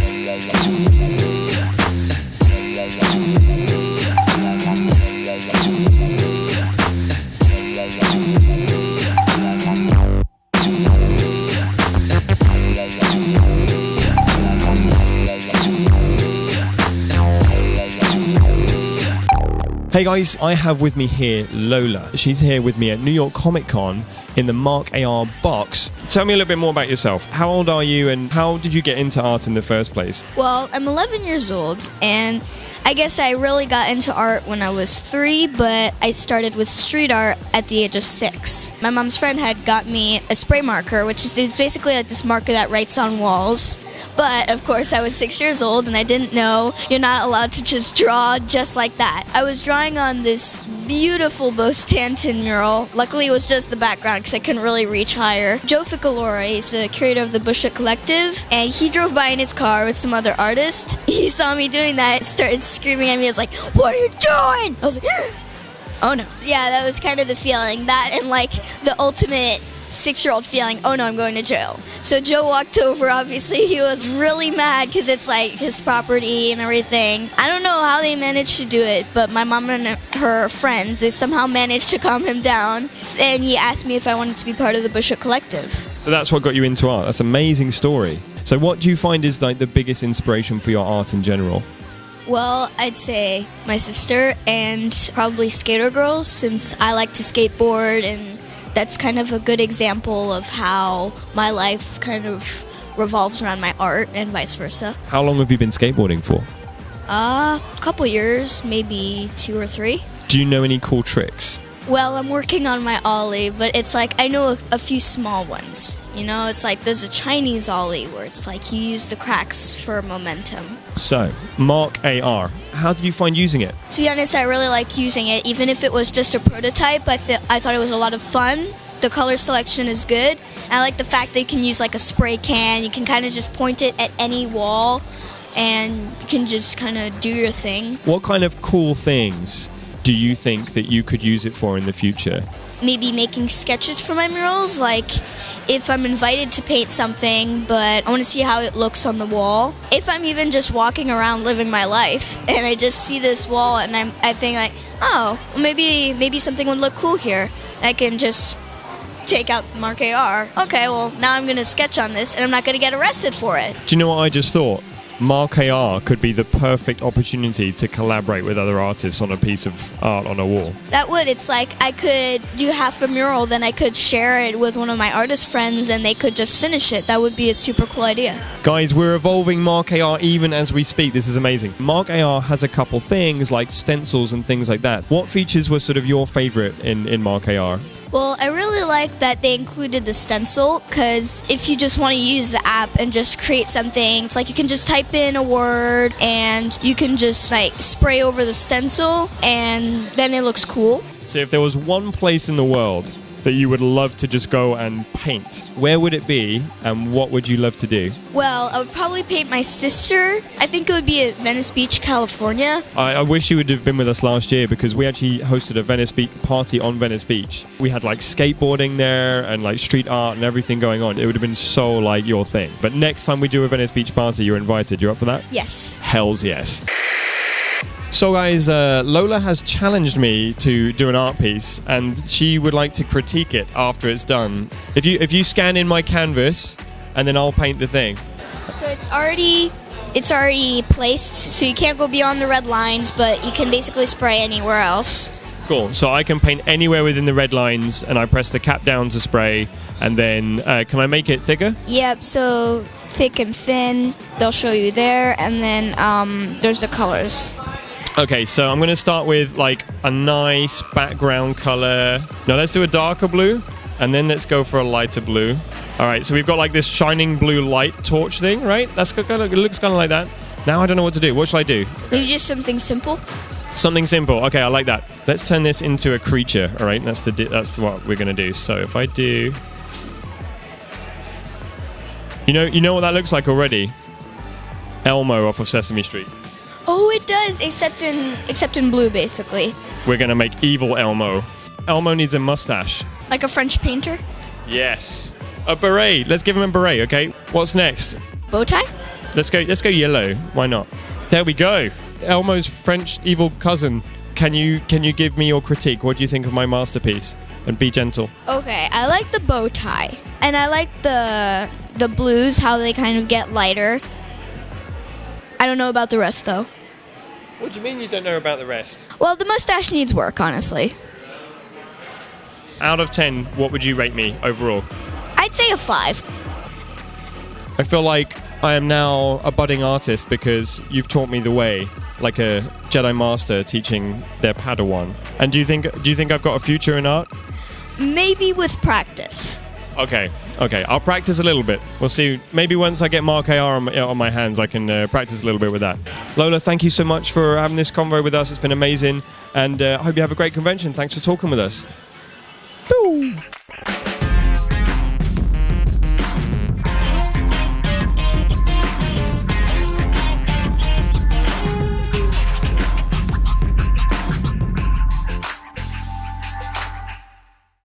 Hey guys, I have with me here Lola. She's here with me at New York Comic Con in the Mark AR box. Tell me a little bit more about yourself. How old are you and how did you get into art in the first place? Well, I'm 11 years old and I guess I really got into art when I was 3, but I started with street art at the age of 6. My mom's friend had got me a spray marker, which is basically like this marker that writes on walls. But, of course, I was 6 years old and I didn't know you're not allowed to just draw just like that. I was drawing on this beautiful Bo Stanton mural. Luckily, it was just the background because I couldn't really reach higher. Joe Ficalora is the curator of the Bushwick Collective, and he drove by in his car with some other artist. He saw me doing that, started screaming at me. I was like, "What are you doing?" I was like, oh no. Yeah, that was kind of the feeling. That and like the ultimate 6-year-old feeling, oh no, I'm going to jail. So Joe walked over, obviously he was really mad because it's like his property and everything. I don't know how they managed to do it, but my mom and her friend, they somehow managed to calm him down, and he asked me if I wanted to be part of the Bushwick Collective. So that's what got you into art. That's an amazing story. So what do you find is like the biggest inspiration for your art in general? Well, I'd say my sister and probably skater girls, since I like to skateboard, and that's kind of a good example of how my life kind of revolves around my art and vice versa. How long have you been skateboarding for? A couple years, maybe 2 or 3. Do you know any cool tricks? Well, I'm working on my ollie, but it's like I know a few small ones. You know, it's like there's a Chinese ollie where it's like you use the cracks for momentum. So, Mark AR, how did you find using it? To be honest, I really like using it. Even if it was just a prototype, I thought it was a lot of fun. The color selection is good. I like the fact that you can use like a spray can. You can kind of just point it at any wall and you can just kind of do your thing. What kind of cool things do you think that you could use it for in the future? Maybe making sketches for my murals, like if I'm invited to paint something, but I want to see how it looks on the wall. If I'm even just walking around living my life and I just see this wall and I think like, oh, maybe something would look cool here. I can just take out Mark AR. Okay, well, now I'm going to sketch on this and I'm not going to get arrested for it. Do you know what I just thought? Mark AR could be the perfect opportunity to collaborate with other artists on a piece of art on a wall. That would. It's like I could do half a mural, then I could share it with one of my artist friends and they could just finish it. That would be a super cool idea. Guys, we're evolving Mark AR even as we speak. This is amazing. Mark AR has a couple things like stencils and things like that. What features were sort of your favorite in Mark AR? Well, I really like that they included the stencil, because if you just want to use the app and just create something, it's like you can just type in a word and you can just like spray over the stencil and then it looks cool. So if there was one place in the world that you would love to just go and paint, where would it be and what would you love to do? Well, I would probably paint my sister. I think it would be at Venice Beach, California. I wish you would have been with us last year because we actually hosted a Venice Beach party on Venice Beach. We had like skateboarding there and like street art and everything going on. It would have been so like your thing. But next time we do a Venice Beach party, you're invited. You're up for that? Yes. Hells yes. So guys, Lola has challenged me to do an art piece and she would like to critique it after it's done. If you scan in my canvas and then I'll paint the thing. So it's already placed, so you can't go beyond the red lines, but you can basically spray anywhere else. Cool, so I can paint anywhere within the red lines and I press the cap down to spray and then can I make it thicker? Yep, so thick and thin, they'll show you there, and then there's the colors. Okay, so I'm going to start with like a nice background color. Now let's do a darker blue and then let's go for a lighter blue. All right, so we've got like this shining blue light torch thing, right? It looks kind of like that. Now I don't know what to do. What should I do? Maybe just something simple. Something simple. Okay, I like that. Let's turn this into a creature, all right? That's what we're going to do. So if I do... You know what that looks like already? Elmo off of Sesame Street. Oh, it does, except in blue, basically. We're going to make evil Elmo. Elmo needs a mustache. Like a French painter? Yes. A beret. Let's give him a beret, okay? What's next? Bow tie? Let's go yellow. Why not? There we go. Elmo's French evil cousin. Can you give me your critique? What do you think of my masterpiece? And be gentle. Okay, I like the bow tie. And I like the blues, how they kind of get lighter. I don't know about the rest, though. What do you mean you don't know about the rest? Well, the mustache needs work, honestly. Out of 10, what would you rate me overall? I'd say a 5. I feel like I am now a budding artist because you've taught me the way, like a Jedi Master teaching their Padawan. And do you think I've got a future in art? Maybe with practice. Okay, I'll practice a little bit. We'll see. Maybe once I get Mark AR on my hands, I can practice a little bit with that. Lola, thank you so much for having this convo with us. It's been amazing. And I hope you have a great convention. Thanks for talking with us. Boom.